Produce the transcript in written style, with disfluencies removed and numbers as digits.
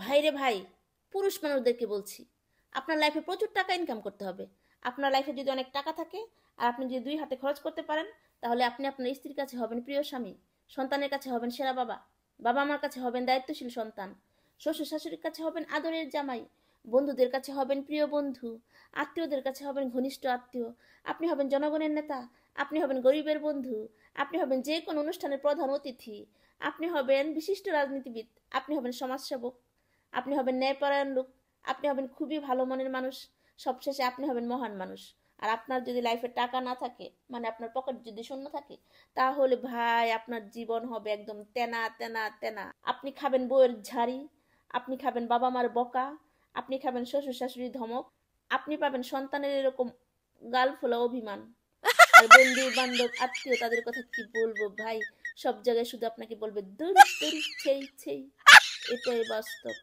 ভাইরে ভাই, পুরুষ মানুষদেরকে বলছি, আপনার লাইফে প্রচুর টাকা ইনকাম করতে হবে। আপনার লাইফে যদি অনেক টাকা থাকে আর আপনি যদি দুই হাতে খরচ করতে পারেন, তাহলে আপনি আপনার স্ত্রীর কাছে হবেন প্রিয় স্বামী, সন্তানের কাছে হবেন সেরা বাবা, বাবা মার কাছে হবেন দায়িত্বশীল সন্তান, শ্বশুর শাশুড়ির কাছে হবেন আদরের জামাই, বন্ধুদের কাছে হবেন প্রিয় বন্ধু, আত্মীয়দের কাছে হবেন ঘনিষ্ঠ আত্মীয়। আপনি হবেন জনগণের নেতা, আপনি হবেন গরিবের বন্ধু, আপনি হবেন যে কোনো অনুষ্ঠানের প্রধান অতিথি, আপনি হবেন বিশিষ্ট রাজনীতিবিদ, আপনি হবেন সমাজসেবক, আপনি হবেন ন্যায়পরায়ণ লোক, আপনি হবেন খুবই ভালো মনের মানুষ, সবশেষে আপনি হবেন মহান মানুষ। আর আপনার যদি লাইফে টাকা না থাকে, মানে আপনার পকেট যদি শূন্য থাকে, তাহলে ভাই আপনার জীবন হবে একদম তেনা তেনা তেনা। আপনি খাবেন বউয়ের ঝাড়ি, আপনি খাবেন বাবা মার বকা, আপনি খাবেন শ্বশুর শাশুড়ির ধমক, আপনি পাবেন সন্তানের এরকম গাল ফোলা অভিমান। আর বন্ধু বান্ধব আত্মীয় তাদের কথা কি বলবো ভাই, সব জায়গায় শুধু আপনাকে বলবে দূর দূর ছেই ছেই। এটাই বাস্তব।